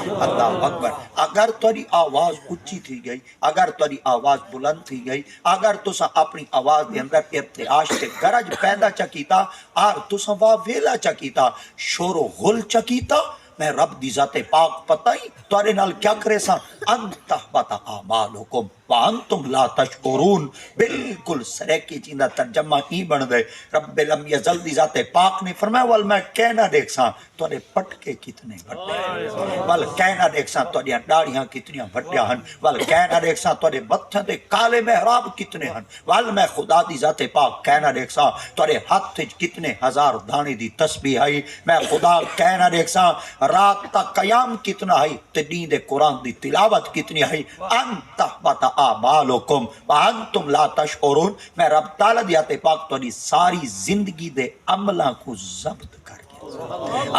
اللہ اکبر. اگر تاری آواز اچھی تھی گئی، اگر تاری آواز بلند تھی گئی، اگر تسا اپنی آواز دے اندر ارتعاش تے گرج پیدا چکیتا اور تسا واویلا چکیتا، شور و غل چکیتا، میں رب دی ذات پاک پتہ ہی تارے نال کیا کرے سا، انت بتا اعمالکم وانتم لا تشکرون. بالکل سریکی چیندہ ترجمہ ہی بن دے. رب لم یزل دی ذات پاک نے فرمایا وال میں کہنا دیکھ سا تارے پٹکے کتنے بڑے، وال کہنا دیکھ سا تارے ڈاڑیاں کتنی بڑیا ہن، وال کہنا دیکھ سا تارے بتھیں دے کالے محراب کتنے ہن، وال میں خدا دی ذات پاک کہنا دیکھ سا تارے ہاتھ کتنے ہزار دانے دی تسبیح ہے، میں خدا کہنا دیکھ سا رات تا قیام کتنا ہے، تدین دے قرآن دی تلاوت کتنی ہے. انت بتا اعمالکم وانتم لا تشعرون. میں رب تعالیٰ دی ذات پاک تاری ساری زندگی دے عملاں کو ضبط کر کے،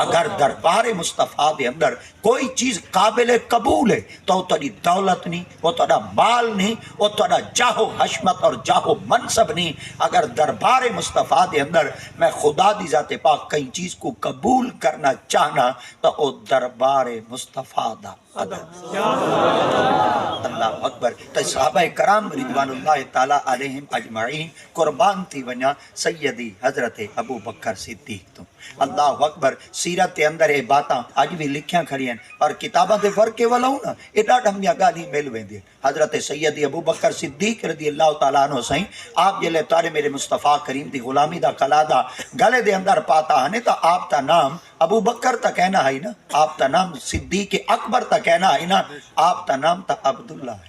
اگر دربار مصطفیٰ دے اندر کوئی چیز قابل قبول ہے تو تاری دولت نہیں، وہ تارا مال نہیں، وہ تارا جاہ و حشمت اور جاہ و منصب نہیں. اگر دربار مصطفیٰ دے اندر میں خدا دی ذات پاک کئی چیز کو قبول کرنا چاہنا تو وہ دربار مصطفیٰ دا ادب. اللہ اکبر. تو صحابہ کرام رضوان اللہ تعالیٰ علیہم اجمعین قربان تھی ونیا سیدی حضرت ابو بکر صدیق تو. اللہ اکبر. سیرت کے اندر یہ باتاں اج بھی لکھیاں کھڑی ہیں اور کتاباں دے فرقے والا ہوں نا یہ ڈاڈا ہمیاں گالی مل ویندی ہیں. حضرت سیدی ابو بکر صدیق رضی اللہ تعالیٰ عنہ سائیں آپ جلے تارے میرے مصطفیٰ کریم دی غلامی دا قلادہ گلے دے اندر پاتا ہنے تا آپ تا نام ابو بکر تا کہنا ہے نا، آپ تا نام صدیق اکبر تا کہنا ہے نا، آپ تا نام تا عبداللہ ہے.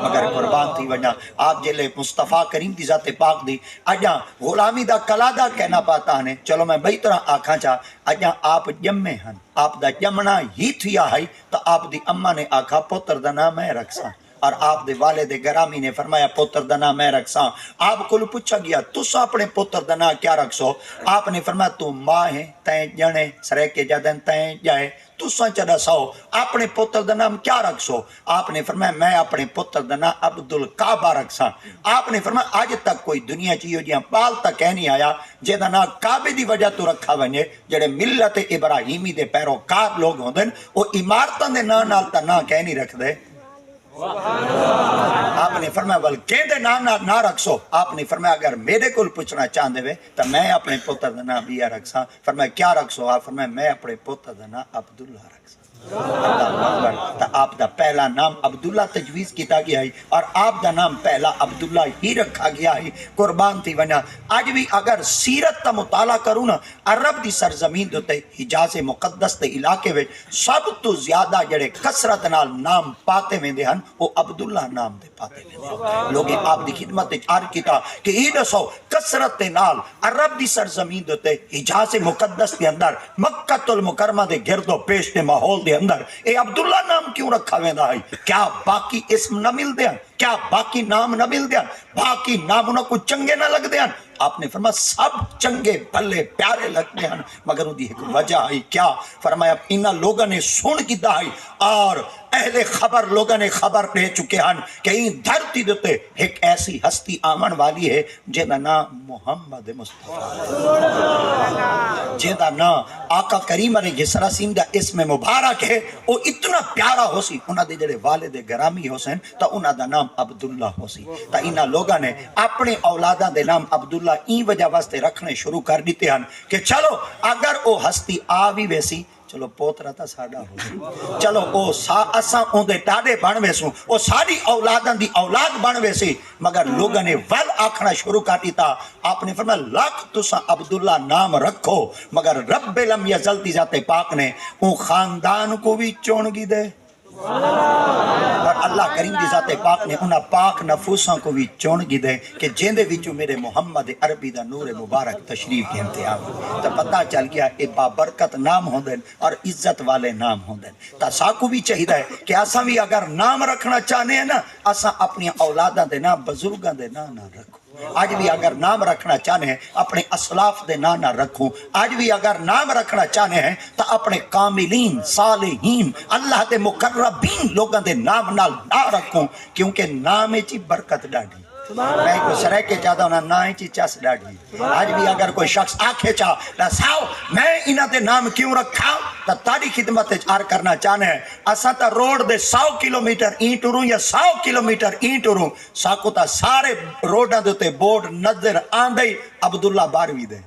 مگر قربان تھی وجہ آپ جلے مصطفیٰ کریم دی ذات پاک دی اجاں غلامی دا قلادہ کہنا پاتا ہنے. چلو میں بہی طرح آکھاں چاہ اجاں آپ جمے ہن، آپ دا جمنا ہی تھیا ہے تو آپ دی اماں نے آکھا پتر دا نام میں رکھساں اور آپ دے والد گرامی نے فرمایا پتر دا نام میں رکھساں. آپ کو پوچھا گیا تسا اپنے پتر دا نام کیا رکھسو؟ آپ نے فرمایا تو ماں ہے تیں جنے سرے کے جدن تیں جائے تسا چڑا سو اپنے پتر دا نام کیا رکھسو؟ آپ نے فرمایا میں اپنے پتر دا نام عبدالکعبہ رکھساں. آپ نے فرمایا آج تک کوئی دنیا چیئے جیاں بال تک کہہ نہیں آیا جے دا نام کعبے دی وجہ تو رکھا ونجے جڑے ملت ابراہیمی دے پیروکار لوگ ہوندے وہ عمارتاں دے نام نال تا نام کہہ نہیں رکھ دے. آپ نے فرمایا بل کہندے نہ رکھسو. آپ نے فرمایا اگر میرے کو پوچھنا چاہندے وے تو میں اپنے پتر دا نام بیا رکھساں. فرمایا کیا رکھسو؟ آپ فرمایا میں اپنے پتر دا نام عبداللہ رکھساں. اللہ اکبر. تو آپ دا پہلا نام عبداللہ تجویز کیتا گیا ہے اور آپ دا نام پہلا عبداللہ ہی رکھا گیا ہے. قربان تھی وجہ آج بھی اگر سیرت تا مطالعہ کروں نا عرب دی سرزمین دوتے حجاز مقدس تے علاقے میں سب تو زیادہ جڑے کسرت نال نام پاتے ویندے ہن وہ عبداللہ نام دے پاتے ویندے. لوگ آپ دی خدمت عرض کیتا کہ یہ دسو کسرت نال عرب دی سرزمین دوتے حجاز مقدس دے اندر مکہ المکرمہ دے گرد و پیش دے ماحول دے اندر اے عبداللہ نام کیوں رکھا ویندا ہے؟ کیا باقی اسم نہ مل دیا؟ کیا باقی نام نہ مل دیا؟ باقی نام انہوں کو چنگے نہ لگ دیا؟ آپ نے فرمایا سب چنگے بھلے پیارے لگتے ہیں مگر ان دی ایک وجہ ہے. کیا فرمایا انہاں لوگوں نے سن کی دائی اور اہل خبر لوگوں نے خبر دے چکے ہیں کہ ان دھرتی دیتے ایک ایسی ہستی آمن والی ہے جیدہ نام محمد مصطفیٰ، جیدہ نام آقا کریم علیہ السلام دا اسم مبارک ہے. وہ اتنا پیارا ہو سی انہاں دے جڑے والد گرامی ہو سن تا انہاں دا نام عبداللہ ہو سی. تا انہاں لوگاں نے اپنے اولاداں دے نام عبداللہ این وجہ واسطے رکھنے شروع کر دیتے ہیں کہ چلو اگر وہ ہستی آوی ویسی چلو پوترا تا ساڑا ہو سی، چلو او اساں اوندے ٹاڈے بن ویسوں او ساری اولاداں دی اولاد بن ویسی. مگر لوگوں نے ول آکھنا شروع کر دیتا. آپ نے فرمایا لاکھ تساں عبداللہ نام رکھو مگر رب لم یزل دی ذات پاک نے اون خاندان کو بھی چونگی دے اور اللہ کریم دی ذات پاک نے انہاں پاک نفوساں کو بھی چونگی دے کہ جیندے وچوں میرے محمد عربی دا نور مبارک تشریف کے انتہا. تو پتہ چل گیا اے بابرکت نام ہوندے اور عزت والے نام ہوندے. تا ساکو بھی چاہیے ہے کہ اساں بھی اگر نام رکھنا چاہنے ہیں نا اساں اپنی اولاداں دے نام بزرگاں دے نام نہ رکھو. آج بھی اگر نام رکھنا چاہنے ہیں اپنے اسلاف دے نام نہ رکھوں. آج بھی اگر نام رکھنا چاہنے ہیں تو اپنے کاملین صالحین اللہ دے مقربین لوگوں دے نام نال نہ رکھوں کیونکہ نام چی برکت ڈاڑی. میں کو سرے کے چاہتا ہوں نا چی چس ڈاڑھی آج بھی اگر کوئی شخص آکھے چاہ ساؤ میں انہاں تے نام کیوں رکھا تا تاری خدمت چار کرنا چاہنے ہیں اسا تا روڈ دے 100 کلومیٹر این ٹوروں یا 100 کلومیٹر این ٹوروں ساکو تا سارے روڈاں دے تے بورڈ نظر آندے عبداللہ باروی دے